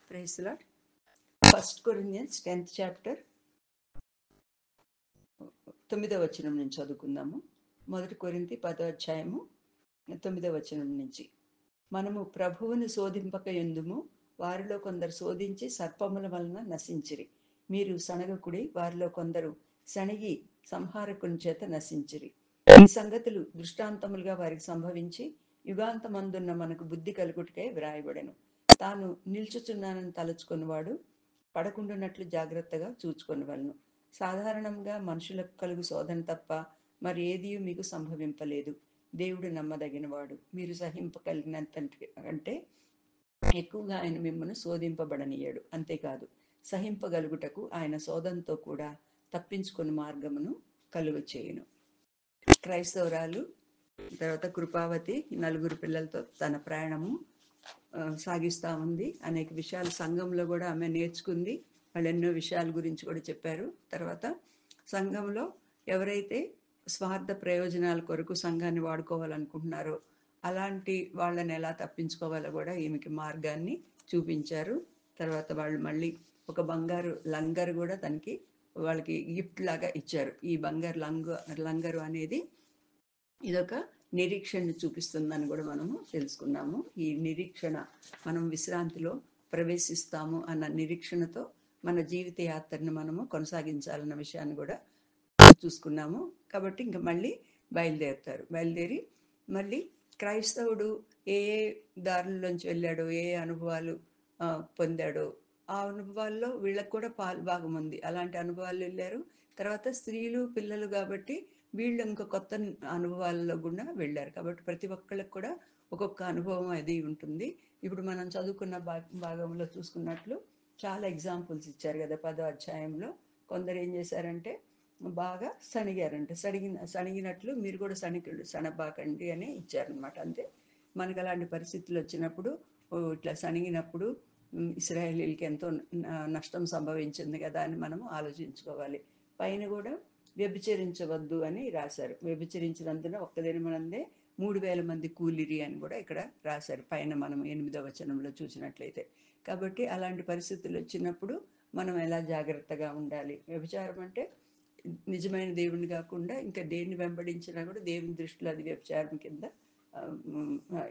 Praise the lord. 1 Corinthians 10th chapter 9వ వచనం నుంచి చదువుకుందాము. 1 కొరింథీ 10వ అధ్యాయము 9వ వచనం నుంచి. మనము ప్రభువును శోధింపక యుందుము, వారిలో కొందరు శోధించి సర్పముల వలన నశించిరి. మీరు సనగకుడి, వారిలో కొందరు సణిగి సంహారకుని చేత నశించిరి. ఈ సంగతులు దృష్టాంతములుగా వారికి సంభవించి యుగాంతమందున్న మనకు బుద్ధి కలుగుటకై వ్రాయబడెను. తాను నిల్చుచున్నానని తలచుకొనివాడు పడకుండునట్లు జాగ్రత్తగా చూచుకొనవలెను. సాధారణంగా మనుషులకు కలుగు శోధన తప్ప మరి ఏదీ మీకు సంభవింపలేదు. దేవుడు నమ్మదగినవాడు. మీరు సహింపగలిగినంత అంటే ఎక్కువగా ఆయన మిమ్మల్ని శోధింపబడనీయడు. అంతేకాదు, సహింపగలుగుటకు ఆయన శోధనతో కూడా తప్పించుకుని మార్గమును కలుగ చేయును. క్రైస్తవురాలు తర్వాత కృపావతి నలుగురు పిల్లలతో తన ప్రయాణము సాగిస్తూ ఉంది. అనేక విషయాలు సంఘంలో కూడా ఆమె నేర్చుకుంది. వాళ్ళు ఎన్నో విషయాల గురించి కూడా చెప్పారు. తర్వాత సంఘంలో ఎవరైతే స్వార్థ ప్రయోజనాల కొరకు సంఘాన్ని వాడుకోవాలనుకుంటున్నారో అలాంటి వాళ్ళని ఎలా తప్పించుకోవాలో కూడా ఈమెకి మార్గాన్ని చూపించారు. తర్వాత వాళ్ళు మళ్ళీ ఒక బంగారు లంగరు కూడా తనకి వాళ్ళకి గిఫ్ట్ లాగా ఇచ్చారు. ఈ బంగారు లంగరు అనేది ఇదొక నిరీక్షణ చూపిస్తుందని కూడా మనము తెలుసుకున్నాము. ఈ నిరీక్షణ మనం విశ్రాంతిలో ప్రవేశిస్తాము అన్న నిరీక్షణతో మన జీవిత యాత్రను మనము కొనసాగించాలన్న విషయాన్ని కూడా చూసుకున్నాము. కాబట్టి ఇంకా మళ్ళీ బయలుదేరి మళ్ళీ క్రైస్తవుడు ఏ ఏ దారుల్లోంచి వెళ్ళాడో, ఏ ఏ అనుభవాలు పొందాడో ఆ అనుభవాల్లో వీళ్ళకు కూడా పాలు భాగం ఉంది. అలాంటి అనుభవాలు వెళ్ళారు. తర్వాత స్త్రీలు పిల్లలు కాబట్టి వీళ్ళు ఇంకా కొత్త అనుభవాల్లో కూడా వెళ్ళారు. కాబట్టి ప్రతి ఒక్కళ్ళకి కూడా ఒక్కొక్క అనుభవం అది ఉంటుంది. ఇప్పుడు మనం చదువుకున్న భాగంలో చూసుకున్నట్లు చాలా ఎగ్జాంపుల్స్ ఇచ్చారు కదా 10వ అధ్యాయంలో. కొందరు ఏం చేశారంటే బాగా సణిగారంట. సణిగినట్లు మీరు కూడా సణబాకండి అని ఇచ్చారనమాట. అంతే మనకు అలాంటి పరిస్థితులు వచ్చినప్పుడు ఇట్లా సణిగినప్పుడు ఇశ్రాయేలీలకి ఎంతో నష్టం సంభవించింది కదా అని మనము ఆలోచించుకోవాలి. పైన కూడా వ్యభిచరించవద్దు అని రాశారు. వ్యభిచరించినందున ఒక్క దినమనందే 3000 మంది కూలిరి అని కూడా ఇక్కడ రాశారు పైన మనం 8వ వచనంలో చూసినట్లయితే. కాబట్టి అలాంటి పరిస్థితులు వచ్చినప్పుడు మనం ఎలా జాగ్రత్తగా ఉండాలి. వ్యభిచారం అంటే నిజమైన దేవుని కాకుండా ఇంకా దేన్ని వెంబడించినా కూడా దేవుని దృష్టిలో అది వ్యభిచారం కింద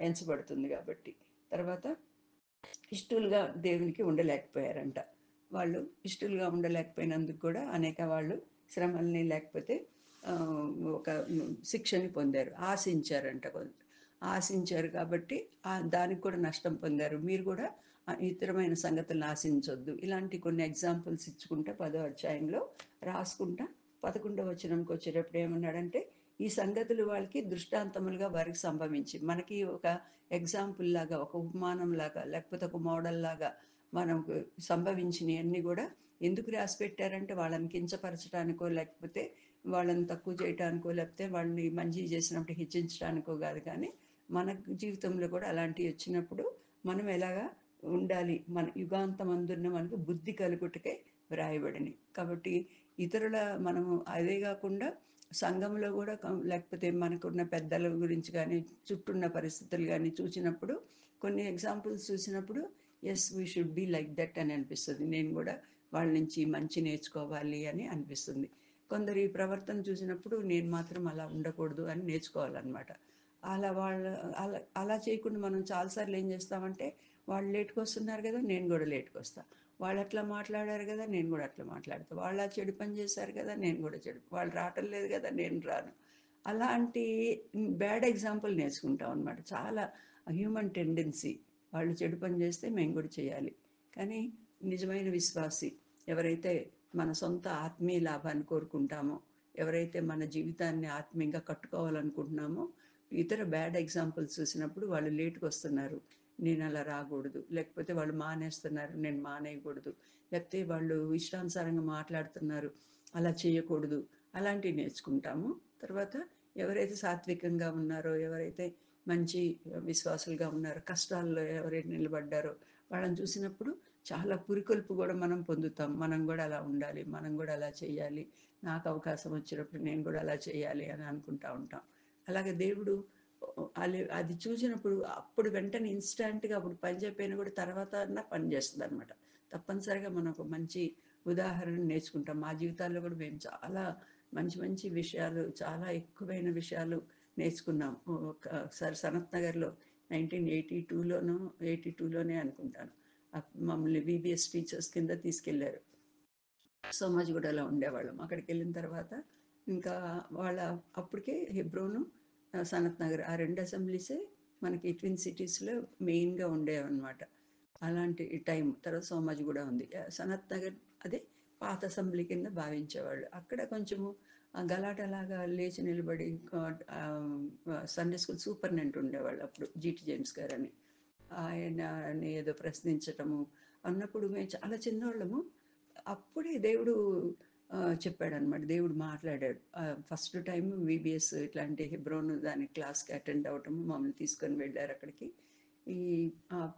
ఎంచబడుతుంది. కాబట్టి తర్వాత ఇష్టలుగా దేవునికి ఉండలేకపోయారంట. వాళ్ళు ఇష్టలుగా ఉండలేకపోయినందుకు కూడా అనేక వాళ్ళు శ్రమల్ని లేకపోతే ఒక శిక్షని పొందారు. ఆశించారు కాబట్టి దానికి కూడా నష్టం పొందారు. మీరు కూడా ఇతరమైన సంగతులను ఆశించొద్దు. ఇలాంటి కొన్ని ఎగ్జాంపుల్స్ ఇచ్చుకుంటా 10వ అధ్యాయంలో రాసుకుంటా 11వ వచనంకి వచ్చేటప్పుడు ఏమన్నాడంటే ఈ సంగతులు వాళ్ళకి దృష్టాంతములుగా వారికి సంభవించి మనకి ఒక ఎగ్జాంపుల్ లాగా, ఒక ఉపమానం లాగా, లేకపోతే ఒక మోడల్ లాగా మనకు సంభవించినవన్నీ కూడా ఎందుకు రాసి పెట్టారంటే వాళ్ళని కించపరచడానికో, లేకపోతే వాళ్ళని తక్కువ చేయడానికో, లేకపోతే వాళ్ళని మంచి చేసినప్పుడు హెచ్చించడానికో కాదు. కానీ మన జీవితంలో కూడా అలాంటివి వచ్చినప్పుడు మనం ఎలాగా ఉండాలి, మన యుగాంతమందున్న మనకు బుద్ధి కలుగుటకే వ్రాయబడినవి. కాబట్టి ఇతరుల మనము అదే కాకుండా సంఘంలో కూడా లేకపోతే మనకున్న పెద్దల గురించి కానీ చుట్టూన్న పరిస్థితులు కానీ చూసినప్పుడు కొన్ని ఎగ్జాంపుల్స్ చూసినప్పుడు yes we should be like that అని అనిపిస్తుంది. నేను కూడా వాళ్ళ నుంచి మంచి నేర్చుకోవాలి అని అనిపిస్తుంది. కొందరు ఈ ప్రవర్తన చూసినప్పుడు నేను మాత్రం అలా ఉండకూడదు అని నేర్చుకోవాలన్నమాట. అలా చేయకుండా మనం చాలాసార్లు ఏం చేస్తామంటే వాళ్ళు లేట్కి వస్తున్నారు కదా, నేను కూడా లేట్కి వస్తాను. వాళ్ళు అట్లా మాట్లాడారు కదా, నేను కూడా అట్లా మాట్లాడతాను. వాళ్ళు ఆ చెడు పని చేశారు కదా, నేను కూడా వాళ్ళు రావటం లేదు కదా, నేను రాను. అలాంటి బ్యాడ్ ఎగ్జాంపుల్ నేర్చుకుంటాం అనమాట. చాలా హ్యూమన్ టెండెన్సీ. వాళ్ళు చెడు పని చేస్తే మేము కూడా చేయాలి. కానీ నిజమైన విశ్వాసి ఎవరైతే మన సొంత ఆత్మీయ లాభాన్ని కోరుకుంటామో, ఎవరైతే మన జీవితాన్ని ఆత్మీయంగా కట్టుకోవాలనుకుంటున్నామో, ఇతర బ్యాడ్ ఎగ్జాంపుల్స్ చూసినప్పుడు వాళ్ళు లేట్కి వస్తున్నారు, నేను అలా రాకూడదు. లేకపోతే వాళ్ళు మానేస్తున్నారు, నేను మానేయకూడదు. లేకపోతే వాళ్ళు ఇష్టానుసారంగా మాట్లాడుతున్నారు, అలా చేయకూడదు. అలాంటివి నేర్చుకుంటాము. తర్వాత ఎవరైతే సాత్వికంగా ఉన్నారో, ఎవరైతే మంచి విశ్వాసులుగా ఉన్నారో, కష్టాల్లో ఎవరైతే నిలబడ్డారో వాళ్ళని చూసినప్పుడు చాలా పురికొల్పు కూడా మనం పొందుతాం. మనం కూడా అలా ఉండాలి, మనం కూడా అలా చేయాలి, నాకు అవకాశం వచ్చినప్పుడు నేను కూడా అలా చేయాలి అని అనుకుంటూ ఉంటాం. అలాగే దేవుడు అది చూసినప్పుడు అప్పుడు వెంటనే ఇన్‌స్టాంట్‌గా అప్పుడు పని చెప్పినా కూడా తర్వాత అన్నా పని చేస్తదనమాట. తప్పనిసరిగా మనం ఒక మంచి ఉదాహరణ నేర్చుకుంటాం. మా జీవితాల్లో కూడా మేము చాలా మంచి మంచి విషయాలు, చాలా ఎక్కువైన విషయాలు నేర్చుకున్నాం. ఒకసారి సనత్ నగర్‌లో 1982లోనో, 82లోనే అనుకుంటాను. మమ్మల్ని వీబీఎస్ టీచర్స్ కింద తీసుకెళ్లారు. సోమాజిగూడలో ఉండేవాళ్ళం. అక్కడికెళ్ళిన తర్వాత ఇంకా వాళ్ళ అప్పటికే హెబ్రోను, సనత్ నగర్ ఆ 2 అసెంబ్లీసే మనకి ట్విన్ సిటీస్‌లో మెయిన్‌గా ఉండేవన్నమాట. అలాంటి టైం. తర్వాత సోమాజిగూడ ఉంది. సనత్ నగర్ అదే పాత అసెంబ్లీ కింద భావించేవాళ్ళు. అక్కడ కొంచెము గలాటలాగా లేచి నిలబడి సండే స్కూల్ సూపరింటెండెంట్ ఉండేవాళ్ళు అప్పుడు జీటీ జేమ్స్ గారని. ఆయనని ఏదో ప్రశ్నించటము అన్నప్పుడు మేము చాలా చిన్నోళ్ళము. అప్పుడే దేవుడు చెప్పాడనమాట. దేవుడు మాట్లాడాడు. ఫస్ట్ టైమ్ వీబీఎస్ ఇట్లాంటి హెబ్రోన్ దాని క్లాస్‌కి అటెండ్ అవ్వటము, మమ్మల్ని తీసుకొని వెళ్లారక్కడికి. ఈ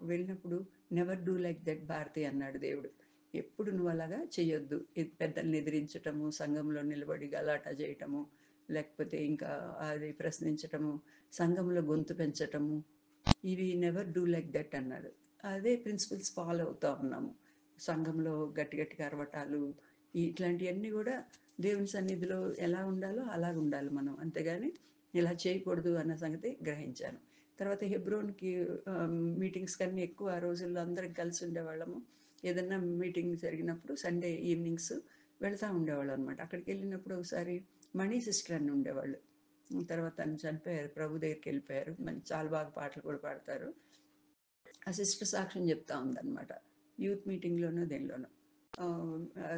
వెళ్ళినప్పుడు never do like that Bharati అన్నాడు దేవుడు. ఎప్పుడు నువ్వు అలాగా చెయ్యొద్దు. పెద్దల్ని ఎదిరించటము, సంఘంలో నిలబడి గలాటా చేయటము, లేకపోతే ఇంకా అది ప్రశ్నించటము, సంఘంలో గొంతు పెంచటము, ఇవి నెవర్ డూ లైక్ దట్ అన్నాడు. అదే ప్రిన్సిపల్స్ ఫాలో అవుతా ఉన్నాము. సంఘంలో గట్టి గట్టిగా అరవటాలు, ఇట్లాంటియన్నీ గూడా దేవుని సన్నిధిలో ఎలా ఉండాలో అలాగుండాలి మనం. అంతేగాని ఇలా చేయకూడదు అన్న సంగతి గ్రహించాను. తర్వాత హెబ్రోన్‌కి మీటింగ్స్ కన్నా ఎక్కువ ఆ రోజుల్లో అందరం కలిసి ఉండేవాళ్ళము. ఏదన్నా మీటింగ్ జరిగినప్పుడు సండే ఈవినింగ్స్ వెళ్తా ఉండేవాళ్ళమనమాట. అక్కడికెళ్ళినప్పుడు ఒకసారి మణి సిస్టర్ అని ఉండేవాళ్ళు. తర్వాత తను చనిపోయారు. ప్రభు దగ్గరికెళ్ళిపోయారు. చాలా బాగా పాటలు కూడా పాడతారు. ఆ సిస్టర్ సాక్ష్యం చెప్తా ఉందనమాట. యూత్ మీటింగ్‌లోనో దేనిలోనో.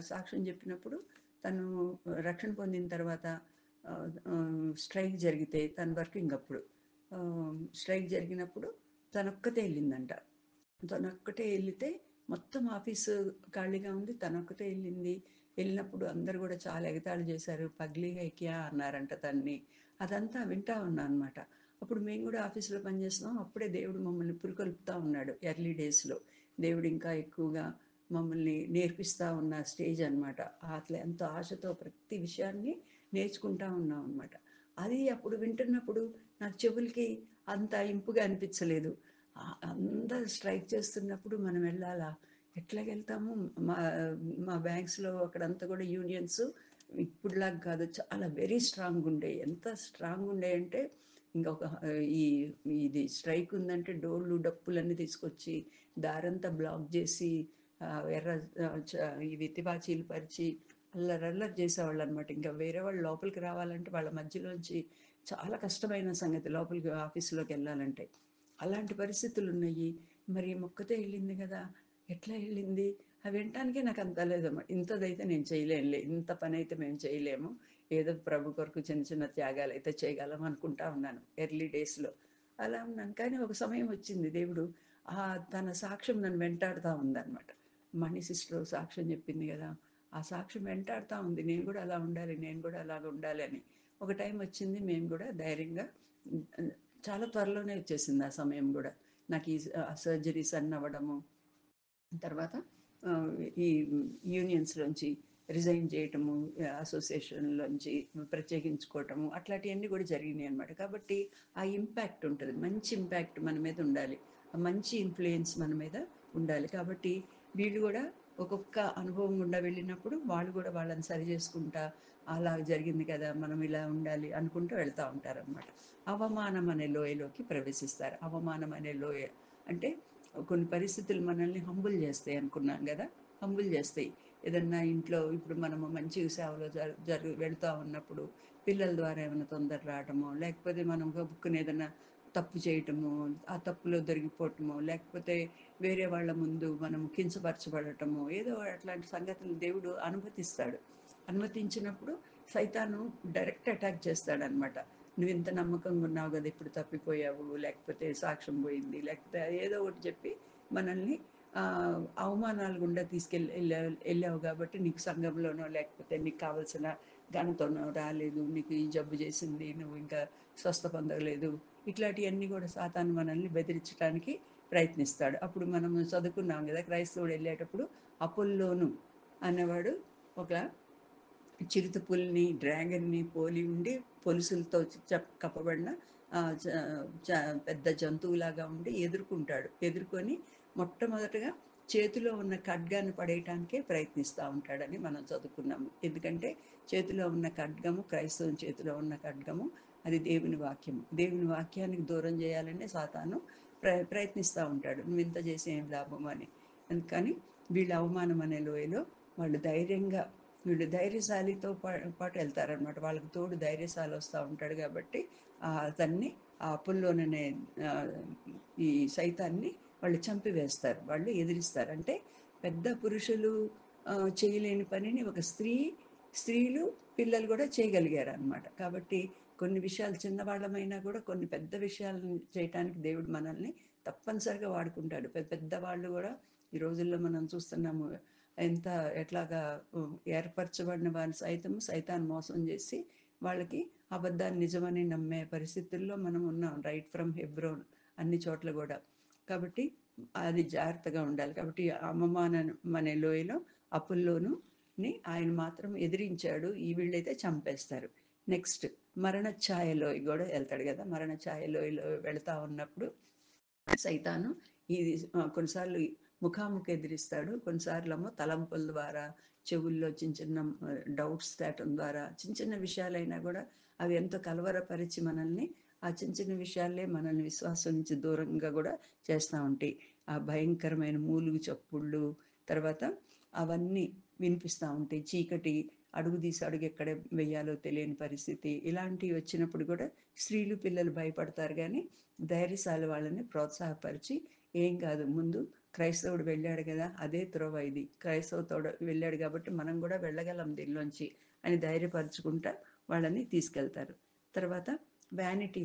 సాక్ష్యం చెప్పినప్పుడు తను రక్షణ పొందిన తర్వాత స్ట్రైక్ జరిగితే తను వర్కింగ్ అప్పుడు. స్ట్రైక్ జరిగినప్పుడు తనొక్కతే ఎళ్ళిందంట. తనొక్కటే ఎళ్ళితే మొత్తం ఆఫీసు ఖాళీగా ఉంది. తనొక్కతే ఎళ్ళింది. ఎళ్ళినప్పుడు అందరూ గూడా చాలా ఎగతాళి చేశారు. 'పగ్లీ హై క్యా' అన్నారంట తనని. అదంతా వింటా ఉన్నా అనమాట. అప్పుడు మేము గూడా ఆఫీస్‌లో పనిచేస్తున్నాం. అప్పుడే దేవుడు మమ్మల్ని పురికొల్పుతా ఉన్నాడు ఎర్లీ డేస్‌లో. దేవుడు ఇంకా ఎక్కువగా మమ్మల్ని నేర్పిస్తా ఉన్న స్టేజ్ అనమాట. అట్లా ఎంతో ఆశతో ప్రతి విషయాన్ని నేర్చుకుంటా ఉన్నాం అనమాట. అది అప్పుడు వింటున్నప్పుడు నాకు చెవులకి అంత ఇంపుగా అనిపించలేదు. అందరూ స్ట్రైక్ చేస్తున్నప్పుడు మనం వెళ్ళాలా? ఎట్లాగెళ్తాము? మా మా బ్యాంక్స్‌లో అక్కడంతా కూడా యూనియన్స్ ఇప్పుడులాగా కాదు. చాలా వెరీ స్ట్రాంగుండేయి. ఎంత స్ట్రాంగుండేయంటే ఇంకొక ఈ ఇది స్ట్రైక్ ఉందంటే డోలు, డప్పులన్నీ తీసుకొచ్చి దారంతా బ్లాక్ జేసి ఎర్ర ఇవి తివాచీలు పరిచి అల్లరల్లరి చేసేవాళ్ళనమాట. ఇంకా వేరే వాళ్ళు లోపలికి రావాలంటే వాళ్ళ మధ్యలోంచి చాలా కష్టమైన సంగతి లోపలికి ఆఫీస్‌లోకెళ్ళాలంటే. అలాంటి పరిస్థితులున్నయి. మరి మొక్కతే ఎళ్ళింది గదా! ఎట్లా ఎళ్ళింది? అవి వినటానికే నాకంత లేదమ్మా. ఇంతదైతే నేను చేయలేనులే. ఇంత పనైతే మేము చేయలేము. ఏదో ప్రభు కొరకు చిన్న చిన్న త్యాగాలైతే చేయగలం అనుకుంటా ఉన్నాను ఎర్లీ డేస్‌లో. అలా ఉన్నాను. కానీ ఒక సమయం వచ్చింది దేవుడు తన సాక్ష్యం నన్ను వెంటాడుతా ఉందనమాట. మణి సిస్టర్ సాక్ష్యం చెప్పింది గదా! ఆ సాక్ష్యం వెంటాడుతా ఉంది. నేను గూడా అలా ఉండాలి, నేను గూడా అలాగ ఉండాలి అని. ఒక టైం వచ్చింది మేము గూడా ధైర్యంగా హ్మ్, చాలా త్వరలోనే వచ్చేసింది ఆ సమయం గూడా. నాకు ఈ సర్జరీస్ అన్నీ అవ్వడము, తర్వాత ఆహ్, ఈ యూనియన్స్‌లోంచి రిజైన్ చేయటము, అసోసియేషన్‌లోంచి ప్రత్యేకించుకోవటము అట్లాంటియన్నీ కూడా జరిగినాయనమాట. కాబట్టి ఆ ఇంపాక్ట్ ఉంటది. మంచి ఇంపాక్ట్ మన మీద ఉండాలి. ఆ మంచి ఇన్‌ఫ్లూయెన్స్ మన మీద ఉండాలి. కాబట్టి వీళ్ళు గూడా ఒక్కొక్క అనుభవం గుండా వెళ్ళినప్పుడు వాళ్ళు గూడా వాళ్ళని సరి చేసుకుంటా, అలా జరిగింది కదా! మనం ఇలా ఉండాలి అనుకుంటూ వెళ్తా ఉంటారనమాట. అవమానం అనే లోయలోకి ప్రవేశిస్తారు. అవమానం అనే లోయ అంటే కొన్ని పరిస్థితులు మనల్ని హంబుల్ చేస్తాయి అనుకున్నాం గదా! హంబుల్ చేస్తాయి. ఏదన్నా ఇంట్లో ఇప్పుడు మనము మంచిగా సేవలో వెళ్తా ఉన్నప్పుడు పిల్లల ద్వారా ఏమైనా తొందర రావటమో, లేకపోతే మనం గబుక్కున ఏదన్నా తప్పు చేయటమో, ఆ తప్పులో దొరికిపోవటమో, లేకపోతే వేరే వాళ్ళ ముందు మనం కించపరచబడటమో, ఏదో అట్లాంటి సంగతులు దేవుడు అనుమతిస్తాడు. అనుమతించినప్పుడు సైతాను డైరెక్ట్ అటాక్ చేస్తాడనమాట. నువ్వింత నమ్మకంగా ఉన్నావు గదా! ఇప్పుడు తప్పిపోయావు, లేకపోతే సాక్ష్యం పోయింది, లేకపోతే ఏదో ఒకటి చెప్పి మనల్ని అవమానాల గుండా ఎళ్ళావు గాబట్టి నీకు సంఘంలోనో, లేకపోతే నీకు కావాల్సిన ఘనతనో రాలేదు, నీకు ఈ జబ్బు చేసింది, నువ్వు ఇంకా స్వస్థ పొందలేదు. ఇట్లాంటియన్నీ గూడా సాతాను మనల్ని బెదిరించటానికి ప్రయత్నిస్తాడు. అప్పుడు మనం చదువుకున్నాం గదా! క్రైస్తవుడు ఎళ్ళేటప్పుడు అపొల్లోను అనేవాడు ఒక చిరుతపులిని, డ్రాగన్‌ని పోలి ఉండి పొలుసులతో కప్పబడిన పెద్ద జంతువులాగా ఉండి ఎదుర్కొంటాడు. ఎదుర్కొని మొట్టమొదటగా చేతిలో ఉన్న ఖడ్గాన్ని పడేయటానికే ప్రయత్నిస్తూ ఉంటాడని మనం చదువుకున్నాము. ఎందుకంటే చేతిలో ఉన్న ఖడ్గము, క్రైస్తవం చేతిలో ఉన్న ఖడ్గము, అది దేవుని వాక్యము. దేవుని వాక్యానికి దూరం చేయాలనే సాతాను ప్రయత్నిస్తూ ఉంటాడు. నువ్వు ఇంత చేసి ఏం లాభం అని. అందుకని వీళ్ళ అవమానం అనే లోయలో వాళ్ళు ధైర్యంగా, వీళ్ళు ధైర్యశాలితో పాటు వెళ్తారనమాట. వాళ్ళకి తోడు ధైర్యశాలి వస్తూ ఉంటాడు కాబట్టి అతన్ని ఆ అప్పుల్లోననే ఈ సైతాన్ని వాళ్ళు చంపివేస్తారు, వాళ్ళు ఎదిరిస్తారు. అంటే పెద్ద పురుషులు చేయలేని పనిని ఒక స్త్రీలు పిల్లలు కూడా చేయగలిగారు అనమాట. కాబట్టి కొన్ని విషయాలు చిన్నవాళ్ళమైనా కూడా కొన్ని పెద్ద విషయాలను చేయటానికి దేవుడు మనల్ని తప్పనిసరిగా వాడుకుంటాడు. పెద్ద వాళ్ళు కూడా ఈ రోజుల్లో మనం చూస్తున్నాము ఎంత ఎట్లాగా ఏర్పరచబడిన వారిని సైతాన్ మోసం చేసి వాళ్ళకి అబద్ధాన్ని నిజమని నమ్మే పరిస్థితుల్లో మనం ఉన్నాం. రైట్ ఫ్రమ్ హెబ్రోన్ అన్ని చోట్ల కూడా. కాబట్టి అది జాగ్రత్తగా ఉండాలి. కాబట్టి అవమానం అనే లోయలో అప్పుల్లోను ఆయన మాత్రం ఎదిరించాడు. ఈ వీళ్ళైతే చంపేస్తారు. నెక్స్ట్ మరణ ఛాయలోయ కూడా వెళ్తాడు కదా. మరణ ఛాయలోయలో వెళతా ఉన్నప్పుడు సైతాను ఇది కొన్నిసార్లు ముఖాముఖి ఎదిరిస్తాడు, కొన్నిసార్లు ఏమో తలంపుల ద్వారా, చెవుల్లో చిన్న చిన్న డౌట్స్ తేటం ద్వారా, చిన్న చిన్న విషయాలైనా కూడా అవి ఎంతో కలవరపరిచి మనల్ని, ఆ చిన్న చిన్న విషయాలే మనల్ని విశ్వాసం నుంచి దూరంగా కూడా చేస్తూ ఉంటాయి. ఆ భయంకరమైన మూలుగు చప్పుళ్ళు, తర్వాత అవన్నీ వినిపిస్తూ ఉంటాయి. చీకటి, అడుగు తీసి అడుగు ఎక్కడ వెయ్యాలో తెలియని పరిస్థితి, ఇలాంటివి వచ్చినప్పుడు కూడా స్త్రీలు పిల్లలు భయపడతారు. కానీ ధైర్యశాలి వాళ్ళని ప్రోత్సాహపరిచి, ఏం కాదు, ముందు క్రైస్తవుడు వెళ్ళాడు కదా, అదే త్రోవ ఇది, క్రైస్తవుడు వెళ్ళాడు కాబట్టి మనం కూడా వెళ్ళగలం దీనిలోంచి అని ధైర్యపరచుకుంటా వాళ్ళని తీసుకెళ్తారు. తర్వాత వ్యానిటీ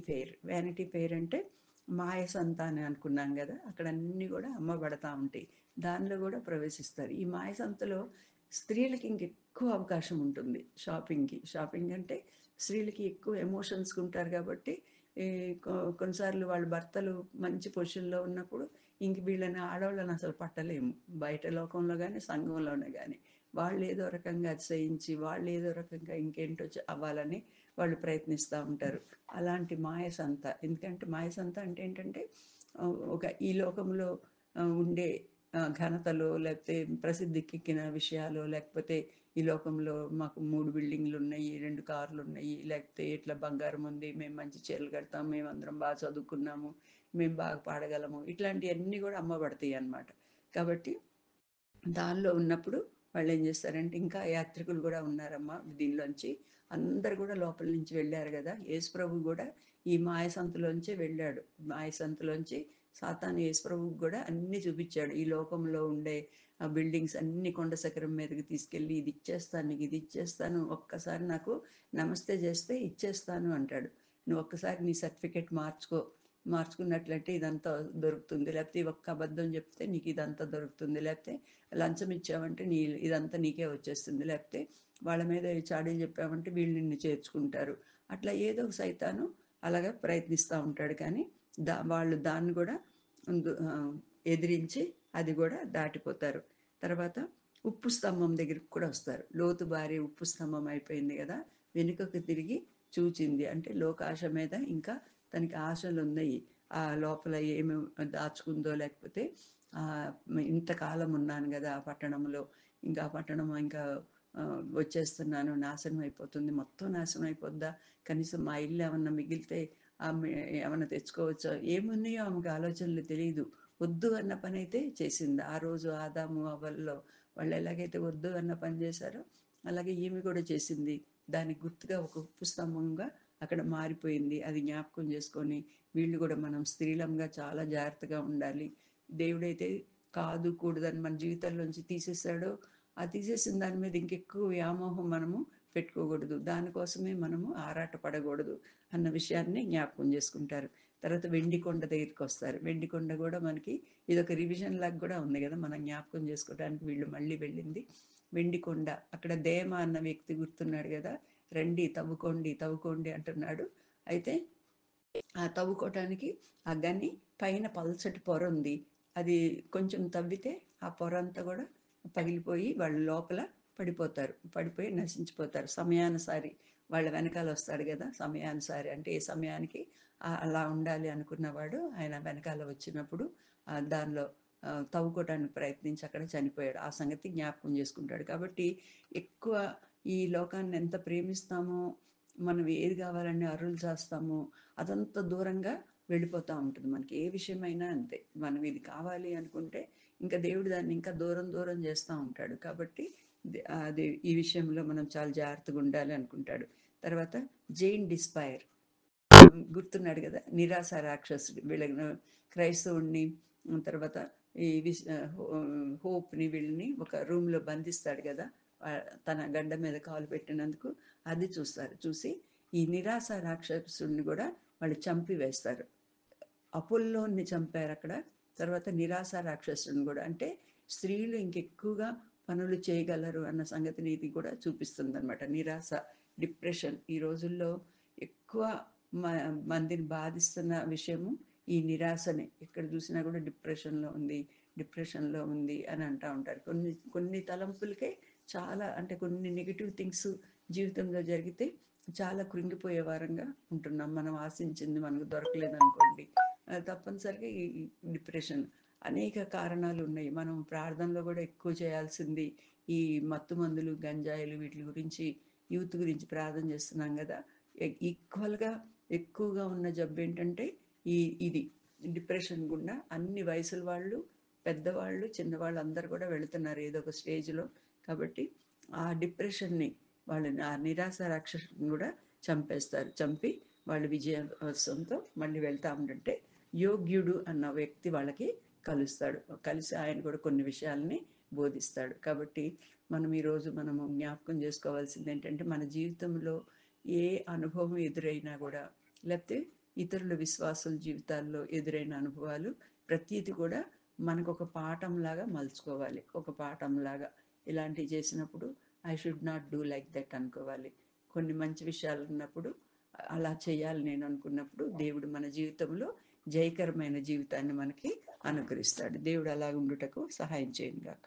ఫెయిర్ అంటే మాయ సంత అని అనుకున్నాం కదా, అక్కడ అన్నీ కూడా అమ్మబడతా ఉంటాయి. దానిలో కూడా ప్రవేశిస్తారు. ఈ మాయ సంతలో స్త్రీలకి ఇంకెక్కువ అవకాశం ఉంటుంది షాపింగ్ అంటే స్త్రీలకి ఎక్కువ ఎమోషన్స్కి ఉంటారు కాబట్టి కొన్నిసార్లు వాళ్ళ భర్తలు మంచి పొజిషన్లో ఉన్నప్పుడు ఇంక వీళ్ళని ఆడవాళ్ళని అసలు పట్టలేము. బయట లోకంలో కానీ సంఘంలోనే కానీ వాళ్ళు ఏదో రకంగా అతిశయించి, వాళ్ళు ఏదో రకంగా ఇంకేంటో అవ్వాలని వాళ్ళు ప్రయత్నిస్తూ ఉంటారు. అలాంటి మాయసంత. ఎందుకంటే మాయసంత అంటే ఏంటంటే ఈ లోకంలో ఉండే ఘనతలో, లేకపోతే ప్రసిద్ధికెక్కిన విషయాలు, లేకపోతే ఈ లోకంలో మాకు 3 బిల్డింగ్లు ఉన్నాయి, 2 కార్లు ఉన్నాయి, లేకపోతే ఇట్లా బంగారం ఉంది, మేము మంచి చీరలు కడతాం, మేము అందరం బాగా చదువుకున్నాము, మేము బాగా పాడగలము, ఇట్లాంటివన్నీ కూడా అమ్మబడతాయి అన్నమాట. కాబట్టి దానిలో ఉన్నప్పుడు వాళ్ళు ఏం చేస్తారంటే, ఇంకా యాత్రికులు కూడా ఉన్నారమ్మా దీనిలోంచి, అందరు కూడా లోపల నుంచి వెళ్ళారు కదా. యేసుప్రభు కూడా ఈ మాయసంతలోంచే వెళ్ళాడు. మాయసంతలోంచి సాతాను యేసుప్రభుకి కూడా అన్ని చూపించాడు. ఈ లోకంలో ఉండే ఆ బిల్డింగ్స్ అన్ని కొండ శిఖరం మీదకి తీసుకెళ్ళి, ఇది ఇచ్చేస్తాను నీకు, ఇది ఇచ్చేస్తాను, ఒక్కసారి నాకు నమస్తే చేస్తే ఇచ్చేస్తాను అంటాడు. నువ్వు ఒక్కసారి నీ సర్టిఫికేట్ మార్చుకున్నట్లయితే ఇదంతా దొరుకుతుంది, లేకపోతే ఒక్క అబద్ధం చెప్తే నీకు ఇదంతా దొరుకుతుంది, లేకపోతే లంచం ఇచ్చావంటే ఇదంతా నీకే వచ్చేస్తుంది, లేకపోతే వాళ్ళ మీద చాడీలు చెప్పామంటే వీళ్ళు నిన్ను చేర్చుకుంటారు. అట్లా ఏదో సైతాను అలాగా ప్రయత్నిస్తూ ఉంటాడు. కానీ వాళ్ళు దాన్ని కూడా ఎదిరించి అది కూడా దాటిపోతారు. తర్వాత ఉప్పు స్తంభం దగ్గరికి కూడా వస్తారు. లోతు భార్య ఉప్పు స్తంభం అయిపోయింది కదా, వెనుకకు తిరిగి చూచింది. అంటే లోకాశ మీద ఇంకా తనకి ఆశలు ఉన్నాయి. ఆ లోపల ఏమి దాచుకుందో, లేకపోతే ఇంతకాలం ఉన్నాను కదా ఆ పట్టణంలో, ఇంకా ఆ పట్టణం ఇంకా వచ్చేస్తున్నాను, నాశనం అయిపోతుంది, మొత్తం నాశనం అయిపోద్దా, కనీసం మా ఇల్లు ఏమన్నా మిగిలితే ఏమన్నా తెచ్చుకోవచ్చా, ఏమున్నాయో ఆమెకు ఆలోచనలు తెలియదు. వద్దు అన్న పని అయితే చేసింది. ఆ రోజు ఆదాము అవ్వల్లో వాళ్ళు ఎలాగైతే వద్దు అన్న పని చేశారో అలాగే ఈమె కూడా చేసింది. దానికి గుర్తుగా ఒక ఉప్పు స్తంభంగా అక్కడ మారిపోయింది. అది జ్ఞాపకం చేసుకొని వీళ్ళు కూడా మనం స్త్రీలంగా చాలా జాగ్రత్తగా ఉండాలి. దేవుడైతే కాదు కూడదని మన జీవితంలోంచి తీసేసాడో, ఆ తీసేసిన దాని మీద ఇంకెక్కువ వ్యామోహం మనము పెట్టుకోకూడదు, దానికోసమే మనము ఆరాట పడకూడదు అన్న విషయాన్ని జ్ఞాపకం చేసుకుంటారు. తర్వాత వెండికొండ దగ్గరికి వస్తారు. వెండికొండ కూడా మనకి ఇదొక రివిజన్ లాగా కూడా ఉంది కదా, మనం జ్ఞాపకం చేసుకోవడానికి వీళ్ళు మళ్ళీ వెళ్ళింది వెండికొండ. అక్కడ దేమ అన్న వ్యక్తి గుర్తున్నాడు కదా, రండి తవ్వుకోండి అంటున్నాడు. అయితే ఆ తవ్వుకోవటానికి ఆ గని పైన పల్చటి పొర ఉంది. అది కొంచెం తవ్వితే ఆ పొర అంతా కూడా పగిలిపోయి వాళ్ళు లోపల పడిపోయి నశించిపోతారు. సమయానుసారి వాళ్ళ వెనకాల వస్తాడు కదా సమయానుసారి, అంటే ఏ సమయానికి అలా ఉండాలి అనుకున్నవాడు ఆయన వెనకాల వచ్చినప్పుడు దానిలో తవ్వుకోవడానికి ప్రయత్నించి అక్కడ చనిపోయాడు. ఆ సంగతి జ్ఞాపకం చేసుకుంటాడు. కాబట్టి ఎక్కువ ఈ లోకాన్ని ఎంత ప్రేమిస్తామో, మనం ఏది కావాలని అరులు చేస్తామో అదంత దూరంగా వెళ్ళిపోతూ ఉంటుంది. మనకి ఏ విషయమైనా అంతే. మనం ఇది కావాలి అనుకుంటే ఇంకా దేవుడు దాన్ని ఇంకా దూరం దూరం చేస్తూ ఉంటాడు. కాబట్టి అది ఈ విషయంలో మనం చాలా జాగ్రత్తగా ఉండాలి అనుకుంటాడు. తర్వాత జైన్ డిస్పైర్ గుర్తున్నాడు కదా, నిరాశ రాక్షసుడు. వీళ్ళని క్రైస్తవుడిని తర్వాత ఈ హోప్ని వీళ్ళని ఒక రూమ్లో బంధిస్తాడు కదా, తన గడ్డ మీద కాలు పెట్టినందుకు. అది చూస్తారు. చూసి ఈ నిరాశ రాక్షసుడిని కూడా వాళ్ళు చంపి వేస్తారు. అపోల్లోని చంపారు అక్కడ. తర్వాత నిరాశ రాక్షసుని కూడా, అంటే స్త్రీలు ఇంకెక్కువగా పనులు చేయగలరు అన్న సంగతిని ఇది కూడా చూపిస్తుంది అనమాట. నిరాశ, డిప్రెషన్ ఈ రోజుల్లో ఎక్కువ మందిని బాధిస్తున్న విషయము ఈ నిరాశనే. ఎక్కడ చూసినా కూడా డిప్రెషన్లో ఉంది, డిప్రెషన్లో ఉంది అని అంటూ ఉంటారు. కొన్ని కొన్ని తలంపులకే చాలా, అంటే కొన్ని నెగిటివ్ థింగ్స్ జీవితంలో జరిగితే చాలా కృంగిపోయే వారంగా ఉంటున్నాం. మనం ఆశించింది మనకు దొరకలేదు అనుకోండి, తప్పనిసరిగా ఈ డిప్రెషన్. అనేక కారణాలు ఉన్నాయి. మనం ప్రార్థనలో కూడా ఎక్కువ చేయాల్సింది ఈ మత్తు మందులు, గంజాయిలు వీటి గురించి, యూత్ గురించి ప్రార్థన చేస్తున్నాం కదా. ఈక్వల్గా ఎక్కువగా ఉన్న జబ్బు ఏంటంటే ఇది డిప్రెషన్ గుండా అన్ని వయసుల వాళ్ళు, పెద్దవాళ్ళు, చిన్నవాళ్ళు అందరు కూడా వెళుతున్నారు ఏదో ఒక స్టేజ్లో. కాబట్టి ఆ డిప్రెషన్ని, వాళ్ళని ఆ నిరాశ రాక్షసుని కూడా చంపేస్తారు. చంపి వాళ్ళు విజయోత్సవంతో మళ్ళీ వెళ్తా ఉంటుంటే యోగ్యుడు అన్న వ్యక్తి వాళ్ళకి కలుస్తాడు. కలిసి ఆయన కూడా కొన్ని విషయాలని బోధిస్తాడు. కాబట్టి మనం ఈరోజు మనము జ్ఞాపకం చేసుకోవాల్సింది ఏంటంటే, మన జీవితంలో ఏ అనుభవం ఎదురైనా కూడా, లేకపోతే ఇతరుల విశ్వాసుల జీవితాల్లో ఎదురైన అనుభవాలు ప్రతీది కూడా మనకు ఒక పాఠంలాగా మలుచుకోవాలి. ఒక పాఠంలాగా ఇలాంటివి చేసినప్పుడు I should not do like that అనుకోవాలి. కొన్ని మంచి విషయాలు ఉన్నప్పుడు అలా చేయాలి నేను అనుకున్నప్పుడు దేవుడు మన జీవితంలో జయకరమైన జీవితాన్ని మనకి అనుగ్రహిస్తాడు. దేవుడు అలా ఉండుటకు సహాయం చేయను గాక.